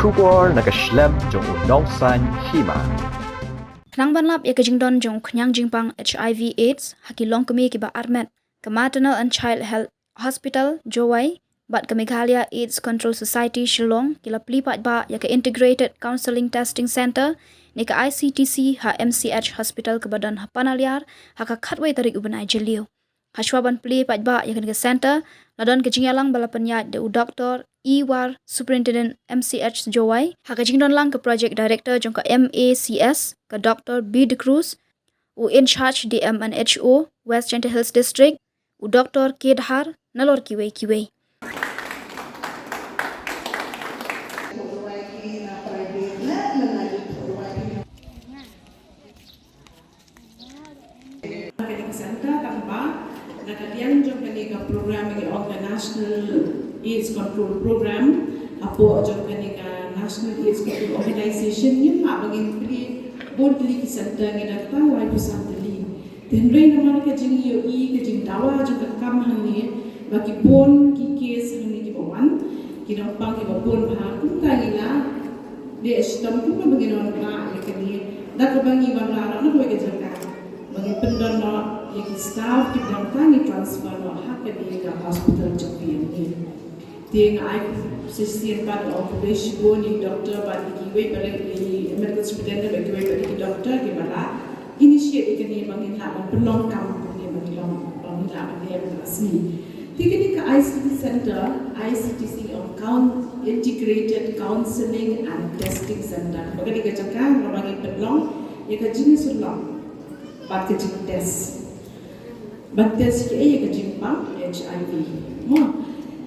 Shubor nakaslem jong unongsan hima. Nang banlap ya kejingdon jong knyang jingpang HIV AIDS hakilong kami kiba armet ke Maternal and Child Health Hospital Jowai bat ke Meghalaya AIDS Control Society Shillong kila plipat ba ya ke Integrated Counseling Testing Center ni ke ICTC HMCH Hospital ke badan Panaliar haka khatway tarik ubanai jeliu. Hashwaban plipat ba ya ke center ladon kejingalang balapanyat de Dr. Iwar Superintendent MCH Jowai haka jingdon lang ke Project Director jong ke MACS ke Dr. B. De Cruz u in charge di MNHO West Gentle Hills District u Dr. Kedhar nalor kiwe. Center tanpa nakadian jom kaniga program ni National AIDS Control Program apo jom kaniga National AIDS Control Organization ni mak bagi pri bodli ki center ni data lai pusantali tenrei nama ka jing yo I ka jing dawa jom ka kam hani bagi pon ki case hani ki bawan ki nampang ki babon ba kum tangila de estam kum bagi non ba ni dak bangi bangla no ko ke jaka bagi pendon no yang staff kita kami transfer no hak di ke hospital Jokowi ini. Tiang I sistem pada operasi ni doktor pada kiwe pada di medical superintendent pada kiwe pada di doktor di mana initiate ikani bangin nak penolong kamu ni bangin nak dia berasmi. Tiga ni ke ICT Center, ICTC Integrated Counseling and Testing Center. Bagi dia cakap bagi penolong ia ke jenis ulang pakai jenis test. Batas ke ia kejimpang HIV.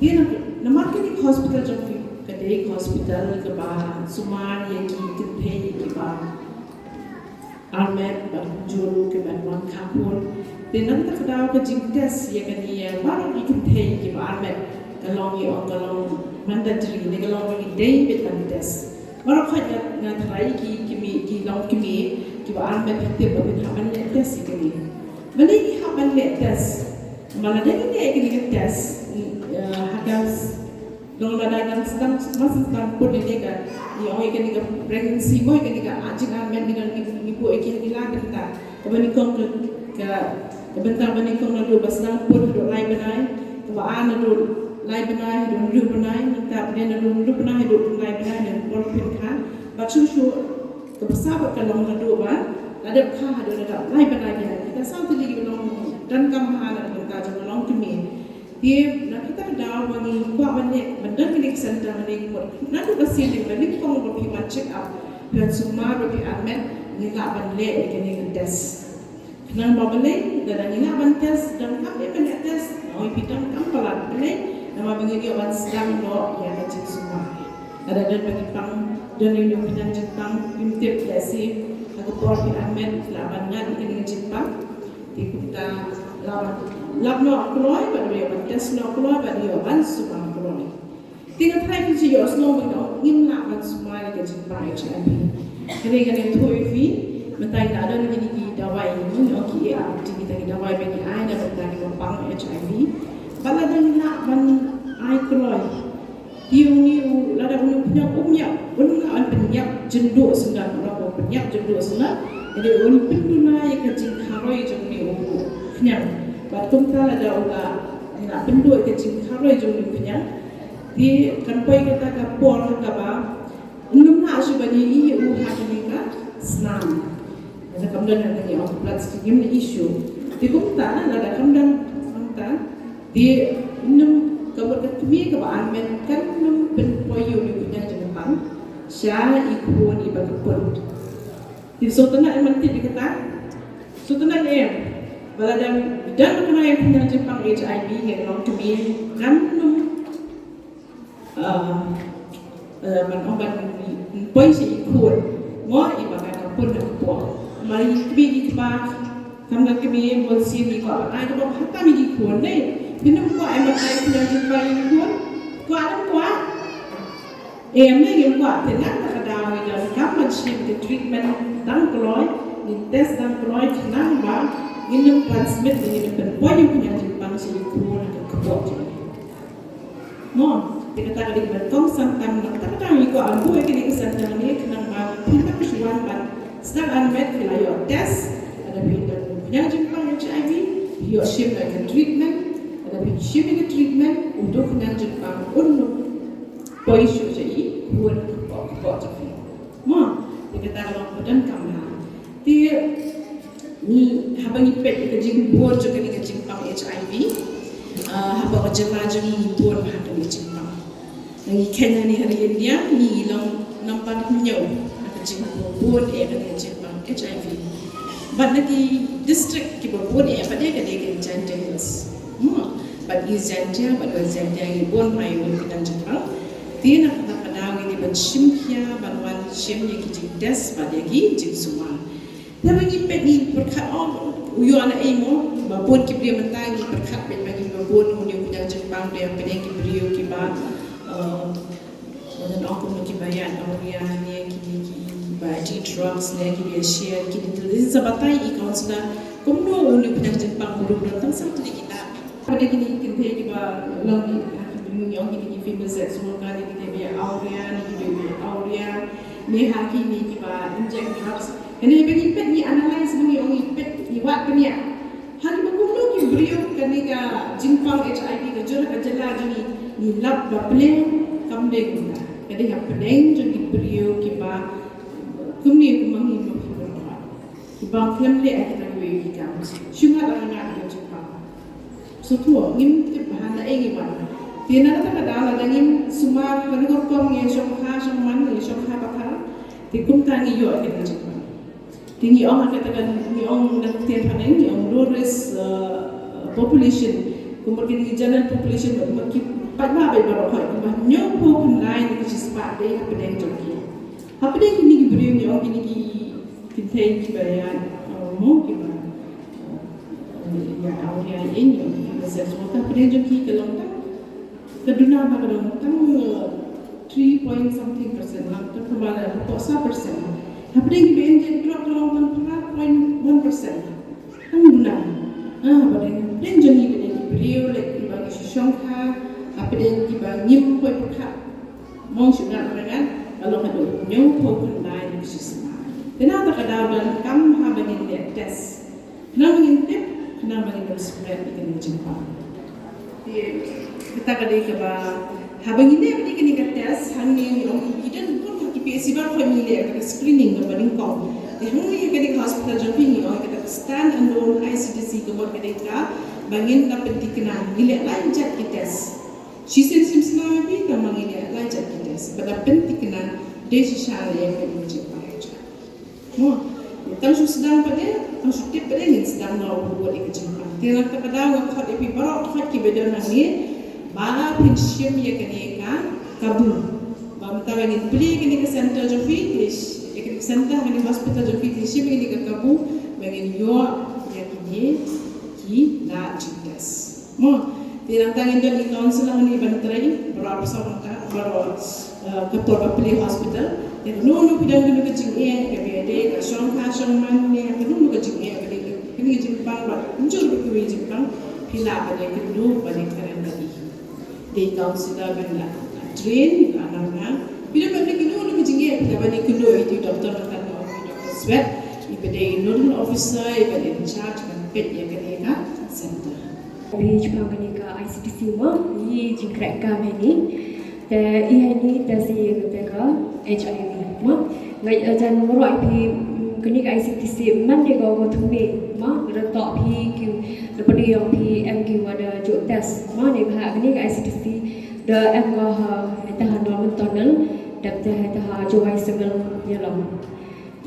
Dia nak ke hospital jom ke hospital ke bah sumar yang ke pay ke bah armet bah juru ke bah wan kapur. Dia nak tak tahu ke jingtes yang ke dia baru ke pay ke bah armet kalau ia kalau mandatory ni kalau ini day betul test. Baru kau nak try ki long ki bah armet hati betul haban test ke Balik haban le test, malah dah ni ekor test, hadas, dong ladang sedang masih sedang pun ni kan, ni orang ekor ni pregnancy, orang ekor ni ajin amen dengan ibu ekor ni lah kita, kebenikong ke bentar benikong lalu basang pun duduk lain benai, kebaan lalu lain benai, duduk benai, kita dia lalu duduk benai, duduk lain benai dan polpin kan, bacu kebersahabat kalau lalu ban. Ada kah ada lain benarnya kita sampai lagi belum dan kamar kita jangan long kami dia nak kita dah wangi kuat banyak benda klinik center ni pun nak tu kasih ni balik kong lebih macet up dan semua lebih aman ni tak balik ni test kenal balik dan ni nak bantes dan apa yang test oh bidang kampalan balik nama bagi dia wan sedang lo ya kecil semua ada dan bagi pang dan ini bidang Jepang imtip lesi aku pergi amen lawannya di Jepang di kita lawan keluar pada dia tes keluar pada dia ban semua keluar tinggal try tu je snow benda ngimna ban semua di Jepang HIV kena tu ifi mentai ada ni dawai ni okey kita dawai bagi ai dan bagi pang HIV bala dan nak ban ai keluar ni lada punya an penyak jenduk senang orang penyak jenduk senang jadi penduna yang kecil haroi jom ni kenyang batum kala ada orang nak penduk kecil haroi jom ni kenyang di kanpai kata kapor kata ba nak subani iu haknika senang ada kemudian ada yang blood skim ni isu di kumta ada kemudian manta di kabar kami kebahan kan penpoyo di punya Jepang saya ikut ibadapun di sultanat yang mati dikata sultanat yang baladang dan kena yang punya Jepang HIV yang long kami kan manobat poy si ikut mo ibadapun nak buat mari kami ikut kami kami boleh ni kau ada apa hatta mi ikut ni Minum kuat yang berkait dengan jumpa yang kuat dan kuat. Yang ni kuat dengan tak ada yang kamu macam treatment dan keluar, di test dan keluar kenang bah minum transmit ini berpoin punya jumpa si kuat dan kuat. Mo, kita tak ada bertong santam tak ada yang gua ambu ini kesempatan ni kena pindah kesuwan ban sedang unmet kelayo tes ada pindah yang jempang HIV yo shim like treatment ada pindah shim like treatment untuk kena jempang untuk poisu jadi buat buat tapi ma kita kalau badan kamera dia ni habang ipet kejing buat juga ni kejing pang HIV habang jela jadi buat mahal ni jempang lagi Kenya ni hari India ni long nampak nyau kejing buat kejing pang HIV but lagi district kita buat pada kadang janda hills but is janda but was janda yang buat mai kita jempang dia nak kata pada ini bersimkia bantuan simnya kejing des pada lagi jing semua tapi ni pet ni berkat uyu anak emo babon kibri mentangi berkat pet bagi babon uyu punya jempang dia pedeng kibri kiba dan aku nak kibayan auria ni kini bagi drugs ni kibri share kini tu ini sebatai kaunselor kumno uyu punya jempang urut datang satu di kita pada kini kita kiba lagi yang kini famous semua kali kita biar auria ni kita biar auria ni haki ni kiba inject drugs. Ini bagi pet ni analyze ni orang pet ni buat kenia. Hal berkumpulan ni beliau kenika jimpang HIV kejur kejala jadi ni lap bapeleng kamdeng. Jadi hal peleng jadi beliau kiba kumni kumangi berkumpulan. Kiba film le kita beri kita. Sungai orang nak jimpang. Setua ngim tu bahan dah ingi mana. Tiada kata dah ada ngim semua penukar kong yang syokha syokman yang syokha bakar. Tikum tangi yo kita jimpang. Tinggi orang katakan ni orang dah tiap hari ni orang low risk population, kemudian di jalan population makin pada apa berapa kau nyopo pun lain itu sesuatu yang apa yang jadi. Apa yang ni beri ni orang ni kita bayar mau kita ya orang yang ini kita sesuatu apa yang jadi kalau tak kedua apa kalau tak 3 point something persen lah, tu kemana 4%. Apa yang dibentuk drop dalam 4.1%. Alhamdulillah. Apa yang jadi beliau lagi bagi syongha, apa yang dibangim koi perkat. Mau sudah kan? Kalau ada nyau pun lain sisma. Kenapa kadang kam habangin dia tes? Kenapa ngintip? Kenapa ngintip spread ikan jempang? Kita kadang keba habangin dia apa ikan tes? Hanya orang hidden pun PSC baru familiar dengan screening kepada kau. Yang ni kita hospital jumping ni, orang kita stand alone ICTC kemudian kita bangin dapat dikenal. Nilai lain jat kita. She symptoms na bi tamang nilai lain jat kita. Pada penting kenal desi syara yang kita jumpa. Tahu sedang pada, tahu tip pada ni sedang nak buat ikut jumpa. Tiada kata dah waktu itu baru waktu kita ni, bala pensiun yang kita kabul. Bagaimana ni beli kini ke center jofi, ke center kini hospital jofi, siapa kini ke kabu, bagaimana yo yang kini ki na cintas. Tiada tangan dan kaunselor ni banterai berapa sama baru ketua beli hospital. Dan nunu pidang kini kecing ke BD, ke syongha syongman ni, ke nunu kecing kini kecing bang bar, muncul berkuih jempang, pila pada kedua pada keren tadi. Di kaunselor benda. Train anak-anak. Bila mereka kena orang kecingnya, bila mereka kena itu doktor atau doktor swab, ibadah nodal officer, ibadah in charge kan pet yang kena center. Di Jepang kena ICTC mah, ini jingkrak kami ni, dan ini tasi mereka HIV mah, ngai ajan orang pi kena ICTC mana dia kau thumi mah, retak pi Q, lepas dia yang pi MQ ada jod test, mah ni bahag kena ICTC. Da em go ha eta normal tunnel dapte eta ha jowai segal yelom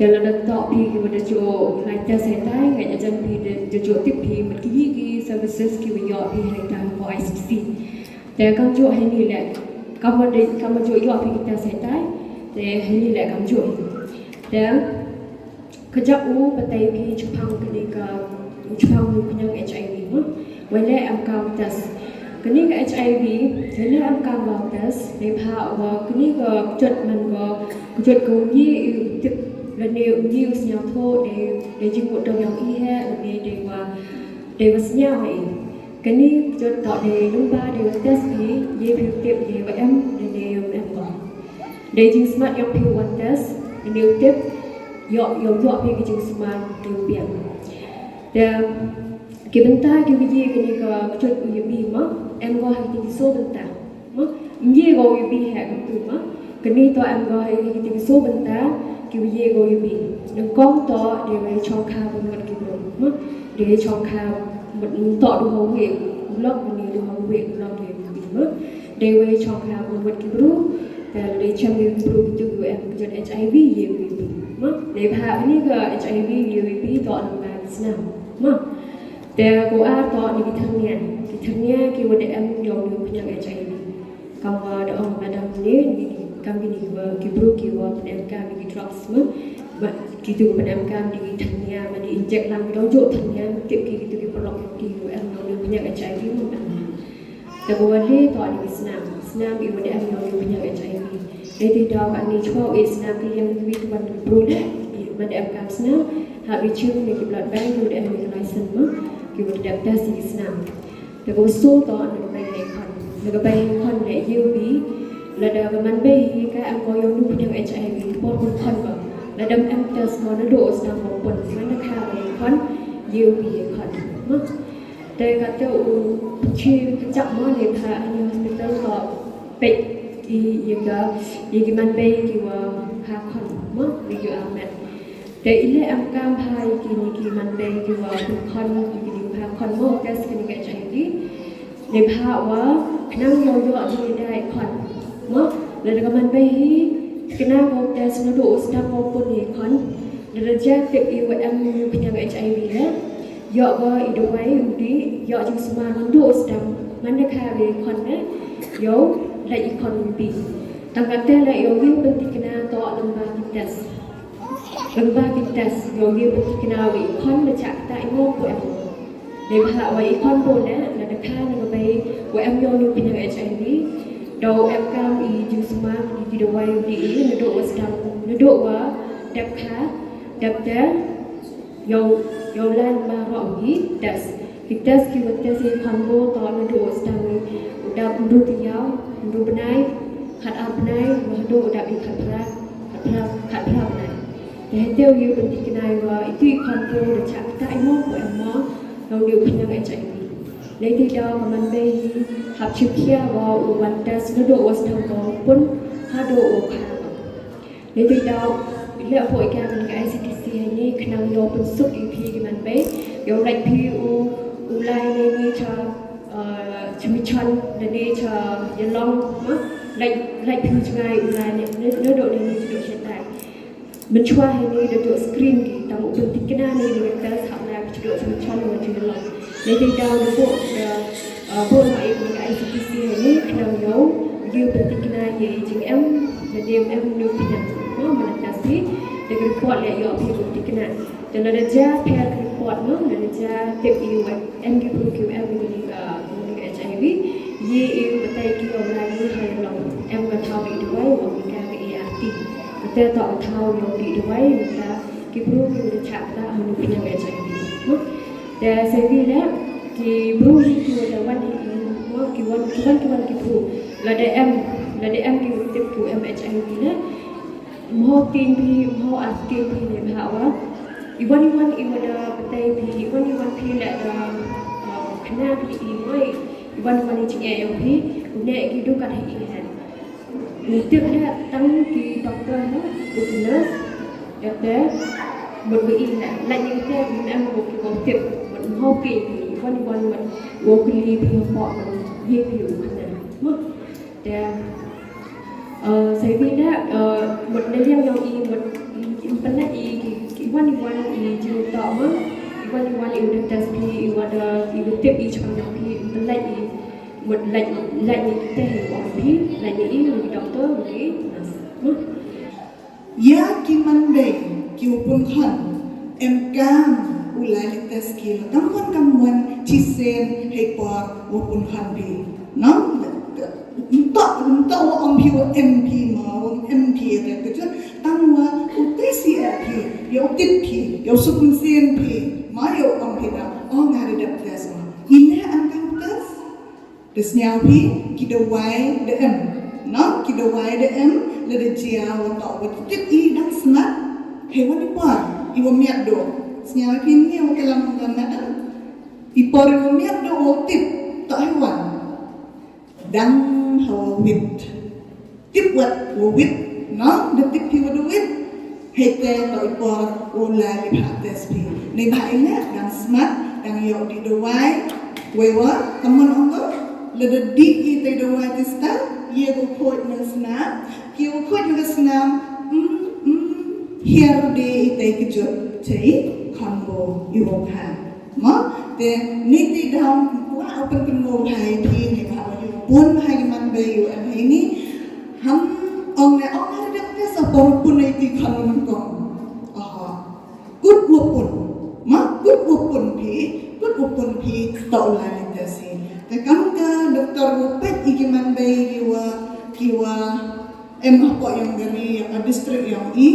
dalam tok pi ki bada jo laita setai ngai ajan pi de jo tip pi mat ki services ki yo pi laita for ICC da kam jo hani le kam jo yo pi kita setai de hani le kam jo da kejap patai pi Jepang kini ka Jepang punya HIV wala am kam tas kini ke HIV, jadi am kam batas, lepas awak kini ke jod man ke jod kuni tip lani uji usnya tho de jingkut dong yang ihe lani dewa senya mai, kini jod tak de lumba dewa tes pi ye tip ye em de em ko, để chính smart yang piu one test nếu tiếp dọ piu cái chính smart điều biển để cái bên ta cái gì cái này cái chuyện của UB mà em có hay tiếng số bên ta mà gì có UB hay cái từ mà cái này to em có hay tiếng số bên ta cái gì có UB đừng con to để về cho khao một cái kiểu mà để cho khao một to đủ hậu việc lót một nhiều đủ hậu việc lót để mà để về cho khao một cái kiểu để chăm cái kiểu itu em cái HIV gì mà để hạ cái này cái HIV UB to là cái gì nào màแต่กูอาต่อในทางเนี้ยคือว่าem yang lu punya HIV kalau ada orang madam ni kami ni kibru kiwa em kami di drugs semua gitu em kami di thangnya di inject lang dojo thangnya tiếp gitu ki pelok ki em yang lu punya HIV manaแต่กูว่านี่ต่อในsenam ibu em yang lu punya HIV dari tidak kan ni cuma senam ki yang kita buat bro ni mana em kami senam habis cium ni blood bank ibu em ni license kiểu đẹp ta sĩ Nam để có số to được bay này còn được bay con để yêu bí là đời mình bay cái em có yêu lúc những HIV một con vào là đâm em test nó độ sang một quần nó khá là con yêu bí con mất đây cả tiêu chi chậm món này thà anh hospital có bệnh thì cái mình bay kiểu khá con mất vì kiểu amen để ile em cam hai kini man bay kiểu conคนโมกสกันกันใจดีในภาวะนั่งยอๆที่ได้คนเมื่อแล้วก็มันไปกันนั่งโมกสนดูสตาร์โมปุ่นนี่คนแล้วจะเก็บอีว่าอยู่พยังHIVแล้วยอก็อีดูไว้อยู่ดียอจึงสมามันดูสตาร์มันได้ค่าเลยคนนะยอและอีกคนปีตั้งแต่ละยอยิ่งเป็นที่กันนั่งต่อลำบากกินเตสยอยิ่งเป็นที่กันนั่งอีกคนมาจากใต้โมกแอมđể hạ vậy con bồn đấy là đặc ha là cái của em vô luôn bên HIV đầu em cam y chú smart đi đầu quay đi là độ stam nó độ quá đẹp khá đẹp thế dầu lan mà họ nghĩ test cái test khi mà test thì con vô to nó độ stam đạp đu thì giáo đu bên này khát áp này và độ đạp đi khát phá này để tiêu yêu bên cái này và tuy con vô để chạm tại mốc của em nóเราอยู่พยังHIVในที่ดาวมันไปหับชิบเคียว่าวันเดสนโดวัสทองก็ปุ่นฮาโดโอคาในที่ดาวเลี้ยหัวแกมันกับ ICTC นี่ขนมโยเป็นสุกอีพีมันไปโยไลพีอูไลในนี้ชาชิมิชันในนี้ชายันลองมั้งไลพีช่วยอูไลเนี่ยเนื้อโดในนี้จะดูเช่นไรมันช่วยให้นี่โดยตัวสกรีนกี่ตามอุปนิสัยกันนี่ในการทำงานจะดูชิมิชันมันจะลองในที่ดาวในพวกเราเองใน ICTC นี่ขนมโยยืมเป็นติกนาเย่จริงเอ็มจะเดียมเอ็มนึกถึงเนาะมันจะสิเด็กรีพอร์ตเลยยอพี่เป็นติกนาแต่เราจะแพร์รีพอร์ตเนาะเราจะเก็บอีวันเอ็มกิพูคิวเอ็มเป็นHIV ยี่อีวันไต่กี่วันไรนี่ให้เราเอ็มก็เท่าอีกด้วยว่ามีการกับ ART แต่ต่อเท่าโยดีด้วยนะกิพูคิวจะฉาบตาให้หนูเป็นHIV เนาะแต่เซวีแล้วกิพูคิวแต่วันนี้กี่วันกี่พูแล้วได้เอ็มกี่วันติดคิว HIV นะมอกินพีมออัดกินพีเนี่ยภาวะอีวันอีวันดาปไตพีอีวันพีแหละดาขณะพีอีไม่อีวันจริงพีเนี่ยกี่ดูกันให้อีเห็นติดเนี่ยตั้งกี่ด็อกเตอร์นะอุปนร์เด็กแต่บทอีแหละและยังแต่แอมบอกกี่ติดบทมอกินพีวันมันวอลลีพีปอดมันเยี่ยมอยู่ขนาดมั้งแต่ใส่พีเนี่ยบทในเรื่องยังอีบทเป็นอะไรอีวันอีจิวต่อมั้งอีวันอีอุดตัสพีอีวันอีบุตรอีชอนพีเป็นอะไรอีบทอะไรนี่แต่เห็นว่าพีอะไรนี่อีมีด็อกเตอร์มีมั้ง Ya kimande kiupun khan emkam ulai lekta skill kamwan kamwan chisen hepa wapun khan bi nam ta wa ampi wa MP ma wa MP da tu tangwa utesi ap yo tip yo supun CNP ma yo ampi na ong ngare da plasma ile angkam tas nyau pi kidawai de em no kidawai de em le de jia wa ta wa tip I dang smart hewan ni par I wa miat do snya pin ni wa kalam na I par wa miat do wa tip ta hewan dang hawa wit tip wat wa wit no de tip hi wa do wit hete ta I par wa la li ha tes pi nei ba ina dang smart dang yo di do wai wewa kaman ongo le de di I te do wai tista ye go khoi na snap ki go khoi na snap here de te ki jo te combo I wo ha ma te ni ti down wa open pen mo hai pi ni ba yu pun hai man be yu an hai ni ham ong ne ong ha de te sa por pun nei ti khan man ko aha good wo pun ma good wo pun pi good wo pun pi to la ni te si te kam ka doktor wo pet I ki man be kiwa em apa yang dari distrik yang I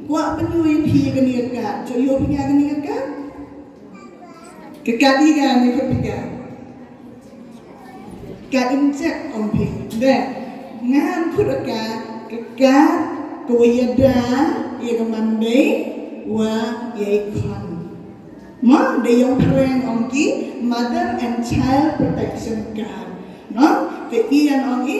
wa penyu pi gani ka jo yo pi gani ka kekali ga ni ko pi ka injek om pi de ngan khut ka ka ko yada ye ga man be wa ye khan ma de yang preng om ki mother and child protection card no te ian om I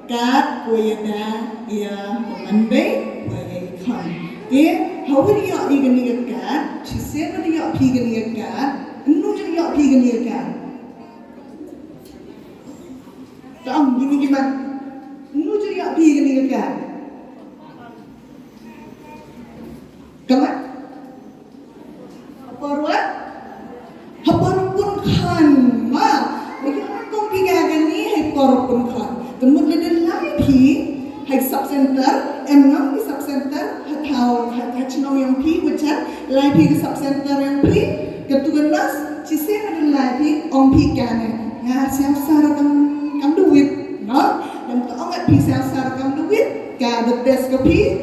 ka ko yada ya man be wa ye khan ye hawari ya I gani ka chi se ma ya pi gani ka nu jadi ya pi gani ka tam gini gimana nu jadi ya pi gani ka kamat apa pun kan ma bagaimana kau pi gani hai por pun kan temut le lai pi hai sub center emang di sub center hatau hatchno yang pi wacha lai pi sub center yang pi ketugas cise ada lagi om pi kane ya siap sara kam duit no dan to angat pi siap sara kam duit ka the test kopi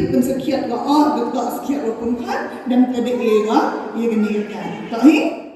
pun sekiat lo the sekiat lo pun kan dan tadi ega ye gani kan tahi